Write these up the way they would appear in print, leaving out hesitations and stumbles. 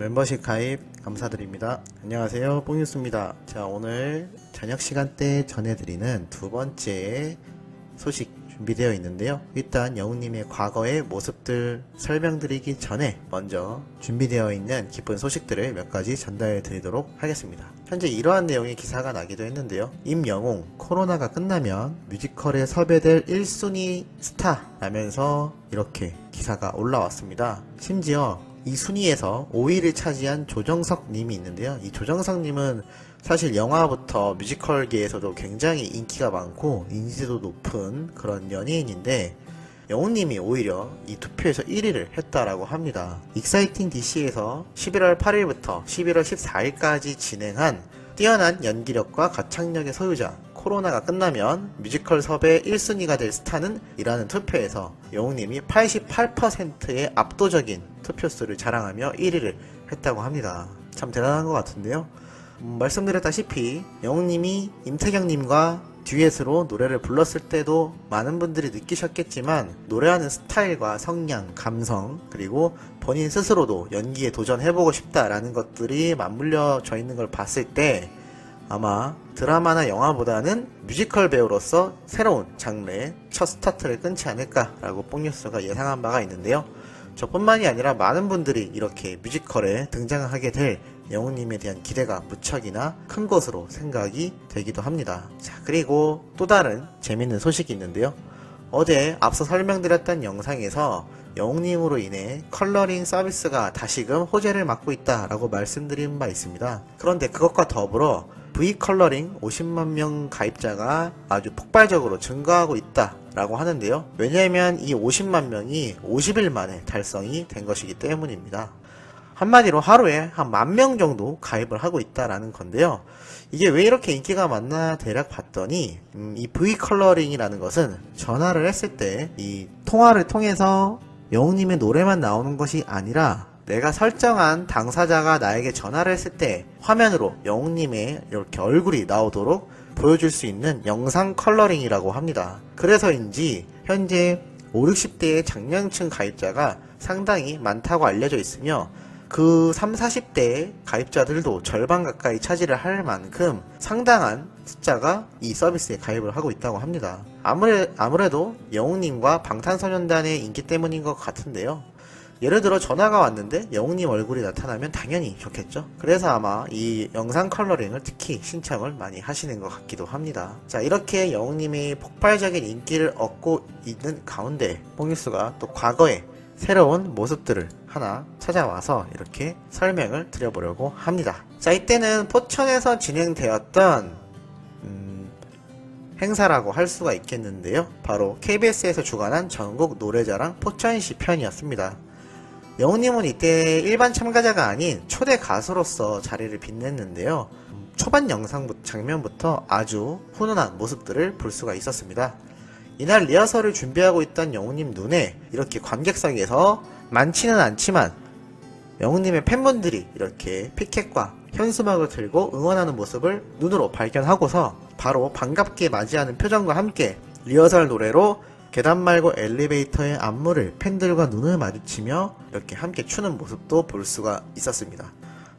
멤버십 가입 감사드립니다. 안녕하세요, 뽕뉴스입니다. 자, 오늘 저녁 시간대 전해드리는 두 번째 소식 준비되어 있는데요. 일단 영웅님의 과거의 모습들 설명드리기 전에 먼저 준비되어 있는 기쁜 소식들을 몇 가지 전달해 드리도록 하겠습니다. 현재 이러한 내용의 기사가 나기도 했는데요. 임영웅 코로나가 끝나면 뮤지컬에 섭외될 1순위 스타라면서 이렇게 기사가 올라왔습니다. 심지어 이 순위에서 5위를 차지한 조정석 님이 있는데요. 이 조정석 님은 사실 영화부터 뮤지컬계에서도 굉장히 인기가 많고 인지도 높은 그런 연예인인데 영웅님이 오히려 이 투표에서 1위를 했다라고 합니다. 익사이팅 DC에서 11월 8일부터 11월 14일까지 진행한 뛰어난 연기력과 가창력의 소유자, 코로나가 끝나면 뮤지컬 섭외 1순위가 될 스타는 이라는 투표에서 영웅님이 88%의 압도적인 투표수를 자랑하며 1위를 했다고 합니다. 참 대단한 것 같은데요. 말씀드렸다시피 영웅님이 임태경님과 듀엣으로 노래를 불렀을 때도 많은 분들이 느끼셨겠지만 노래하는 스타일과 성량, 감성, 그리고 본인 스스로도 연기에 도전해보고 싶다라는 것들이 맞물려져 있는 걸 봤을 때 아마 드라마나 영화보다는 뮤지컬 배우로서 새로운 장르의 첫 스타트를 끊지 않을까라고 뽕뉴스가 예상한 바가 있는데요. 저뿐만이 아니라 많은 분들이 이렇게 뮤지컬에 등장하게 될 영웅님에 대한 기대가 무척이나 큰 것으로 생각이 되기도 합니다. 자, 그리고 또 다른 재밌는 소식이 있는데요. 어제 앞서 설명드렸던 영상에서 영웅님으로 인해 컬러링 서비스가 다시금 호재를 맞고 있다라고 말씀드린 바 있습니다. 그런데 그것과 더불어 V컬러링 50만 명 가입자가 아주 폭발적으로 증가하고 있다라고 하는데요. 왜냐하면 이 50만 명이 50일 만에 달성이 된 것이기 때문입니다. 한마디로 하루에 한 10,000명 정도 가입을 하고 있다라는 건데요. 이게 왜 이렇게 인기가 많나 대략 봤더니 이 V컬러링이라는 것은 전화를 했을 때 이 통화를 통해서 영웅님의 노래만 나오는 것이 아니라 내가 설정한 당사자가 나에게 전화를 했을 때 화면으로 영웅님의 이렇게 얼굴이 나오도록 보여줄 수 있는 영상 컬러링이라고 합니다. 그래서인지 현재 5, 60대의 장년층 가입자가 상당히 많다고 알려져 있으며 그 3, 40대의 가입자들도 절반 가까이 차지를 할 만큼 상당한 숫자가 이 서비스에 가입을 하고 있다고 합니다. 아무래도 영웅님과 방탄소년단의 인기 때문인 것 같은데요. 예를 들어 전화가 왔는데 영웅님 얼굴이 나타나면 당연히 좋겠죠. 그래서 아마 이 영상 컬러링을 특히 신청을 많이 하시는 것 같기도 합니다. 자, 이렇게 영웅님이 폭발적인 인기를 얻고 있는 가운데 뽕뉴스가 또 과거의 새로운 모습들을 하나 찾아와서 이렇게 설명을 드려보려고 합니다. 자, 이때는 포천에서 진행되었던 행사라고 할 수가 있겠는데요. 바로 KBS에서 주관한 전국 노래자랑 포천시 편이었습니다. 영웅님은 이때 일반 참가자가 아닌 초대 가수로서 자리를 빛냈는데요. 초반 영상 장면부터 아주 훈훈한 모습들을 볼 수가 있었습니다. 이날 리허설을 준비하고 있던 영웅님 눈에 이렇게 관객석에서 많지는 않지만 영웅님의 팬분들이 이렇게 피켓과 현수막을 들고 응원하는 모습을 눈으로 발견하고서 바로 반갑게 맞이하는 표정과 함께 리허설 노래로 계단 말고 엘리베이터의 안무를 팬들과 눈을 마주치며 이렇게 함께 추는 모습도 볼 수가 있었습니다.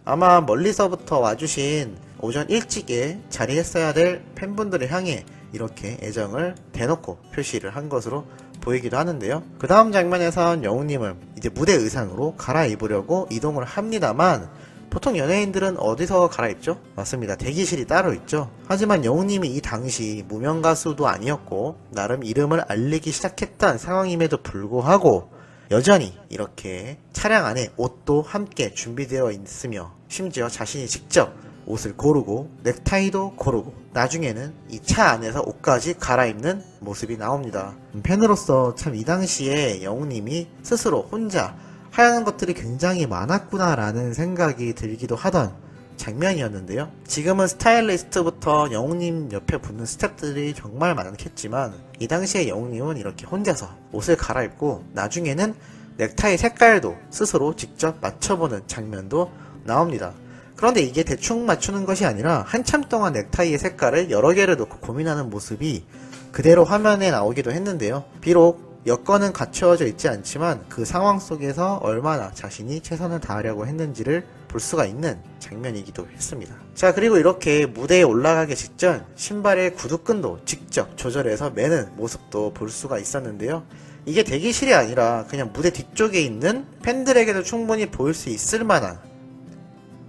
아마 멀리서부터 와주신 오전 일찍에 자리했어야 될 팬분들을 향해 이렇게 애정을 대놓고 표시를 한 것으로 보이기도 하는데요. 그 다음 장면에선 영웅님은 이제 무대 의상으로 갈아입으려고 이동을 합니다만 보통 연예인들은 어디서 갈아입죠? 맞습니다. 대기실이 따로 있죠. 하지만 영웅님이 이 당시 무명 가수도 아니었고 나름 이름을 알리기 시작했던 상황임에도 불구하고 여전히 이렇게 차량 안에 옷도 함께 준비되어 있으며 심지어 자신이 직접 옷을 고르고 넥타이도 고르고 나중에는 이 차 안에서 옷까지 갈아입는 모습이 나옵니다. 팬으로서 참 이 당시에 영웅님이 스스로 혼자 하얀 것들이 굉장히 많았구나 라는 생각이 들기도 하던 장면이었는데요. 지금은 스타일리스트부터 영웅님 옆에 붙는 스태프들이 정말 많겠지만 이 당시에 영웅님은 이렇게 혼자서 옷을 갈아입고 나중에는 넥타이 색깔도 스스로 직접 맞춰보는 장면도 나옵니다. 그런데 이게 대충 맞추는 것이 아니라 한참 동안 넥타이의 색깔을 여러 개를 놓고 고민하는 모습이 그대로 화면에 나오기도 했는데요. 비록 여건은 갖추어져 있지 않지만 그 상황 속에서 얼마나 자신이 최선을 다하려고 했는지를 볼 수가 있는 장면이기도 했습니다. 자, 그리고 이렇게 무대에 올라가기 직전 신발의 구두끈도 직접 조절해서 매는 모습도 볼 수가 있었는데요. 이게 대기실이 아니라 그냥 무대 뒤쪽에 있는 팬들에게도 충분히 보일 수 있을 만한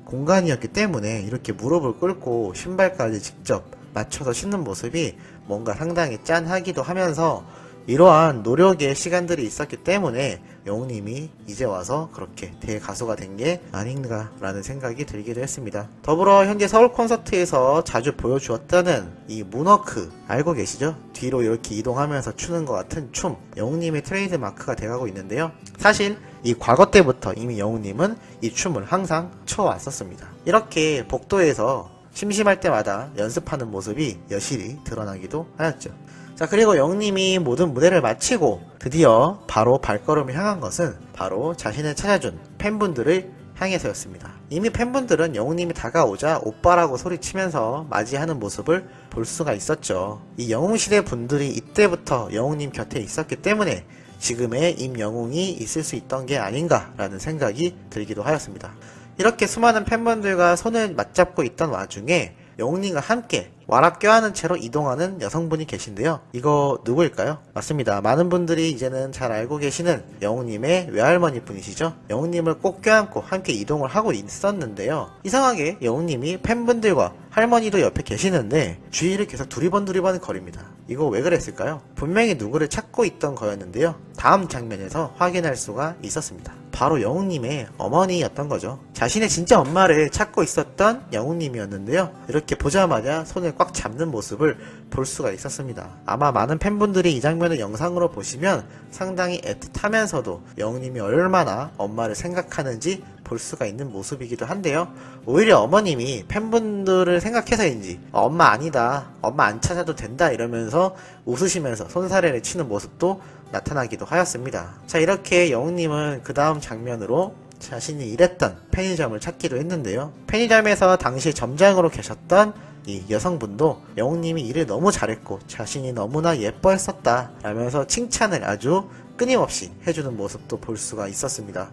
공간이었기 때문에 이렇게 무릎을 꿇고 신발까지 직접 맞춰서 신는 모습이 뭔가 상당히 짠하기도 하면서 이러한 노력의 시간들이 있었기 때문에 영웅님이 이제 와서 그렇게 대가수가 된 게 아닌가라는 생각이 들기도 했습니다. 더불어 현재 서울 콘서트에서 자주 보여주었다는 이 문워크 알고 계시죠? 뒤로 이렇게 이동하면서 추는 것 같은 춤, 영웅님의 트레이드 마크가 돼가고 있는데요. 사실 이 과거 때부터 이미 영웅님은 이 춤을 항상 춰왔었습니다. 이렇게 복도에서 심심할 때마다 연습하는 모습이 여실히 드러나기도 하였죠. 자, 그리고 영웅님이 모든 무대를 마치고 드디어 바로 발걸음을 향한 것은 바로 자신을 찾아준 팬분들을 향해서였습니다. 이미 팬분들은 영웅님이 다가오자 오빠라고 소리치면서 맞이하는 모습을 볼 수가 있었죠. 이 영웅시대 분들이 이때부터 영웅님 곁에 있었기 때문에 지금의 임영웅이 있을 수 있던 게 아닌가라는 생각이 들기도 하였습니다. 이렇게 수많은 팬분들과 손을 맞잡고 있던 와중에 영웅님과 함께 와락 껴안은 채로 이동하는 여성분이 계신데요. 이거 누구일까요? 맞습니다. 많은 분들이 이제는 잘 알고 계시는 영웅님의 외할머니 분이시죠. 영웅님을 꼭 껴안고 함께 이동을 하고 있었는데요. 이상하게 영웅님이 팬분들과 할머니도 옆에 계시는데 주위를 계속 두리번 거립니다. 이거 왜 그랬을까요? 분명히 누구를 찾고 있던 거였는데요. 다음 장면에서 확인할 수가 있었습니다. 바로 영웅님의 어머니였던 거죠. 자신의 진짜 엄마를 찾고 있었던 영웅님이었는데요. 이렇게 보자마자 손을 꽉 잡는 모습을 볼 수가 있었습니다. 아마 많은 팬분들이 이 장면을 영상으로 보시면 상당히 애틋하면서도 영웅님이 얼마나 엄마를 생각하는지 볼 수가 있는 모습이기도 한데요. 오히려 어머님이 팬분들을 생각해서인지 엄마 아니다, 엄마 안 찾아도 된다 이러면서 웃으시면서 손사래를 치는 모습도 나타나기도 하였습니다. 자, 이렇게 영웅님은 그 다음 장면으로 자신이 일했던 편의점을 찾기도 했는데요. 편의점에서 당시 점장으로 계셨던 이 여성분도 영웅님이 일을 너무 잘했고 자신이 너무나 예뻐했었다 라면서 칭찬을 아주 끊임없이 해주는 모습도 볼 수가 있었습니다.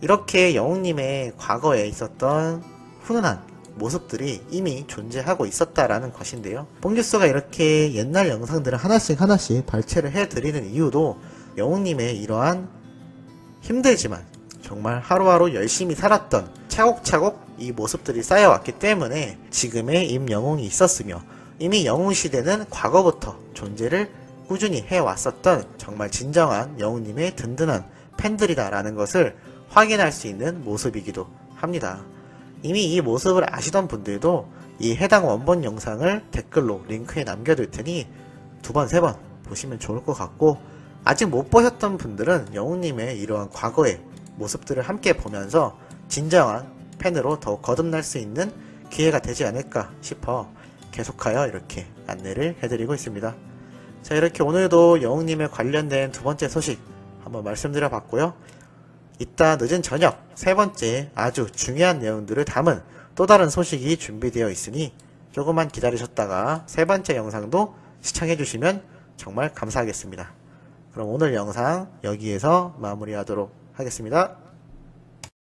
이렇게 영웅님의 과거에 있었던 훈훈한 모습들이 이미 존재하고 있었다라는 것인데요. 뽕뉴스가 이렇게 옛날 영상들을 하나씩 발췌를 해드리는 이유도 영웅님의 이러한 힘들지만 정말 하루하루 열심히 살았던 차곡차곡 이 모습들이 쌓여왔기 때문에 지금의 임영웅이 있었으며 이미 영웅시대는 과거부터 존재를 꾸준히 해왔었던 정말 진정한 영웅님의 든든한 팬들이다라는 것을 확인할 수 있는 모습이기도 합니다. 이미 이 모습을 아시던 분들도 이 해당 원본 영상을 댓글로 링크에 남겨둘 테니 2번, 3번 보시면 좋을 것 같고 아직 못 보셨던 분들은 영웅님의 이러한 과거의 모습들을 함께 보면서 진정한 팬으로 더욱 거듭날 수 있는 기회가 되지 않을까 싶어 계속하여 이렇게 안내를 해드리고 있습니다. 자, 이렇게 오늘도 영웅님에 관련된 2번째 소식 한번 말씀드려 봤고요. 이따 늦은 저녁 3번째 아주 중요한 내용들을 담은 또 다른 소식이 준비되어 있으니 조금만 기다리셨다가 3번째 영상도 시청해주시면 정말 감사하겠습니다. 그럼 오늘 영상 여기에서 마무리하도록 하겠습니다.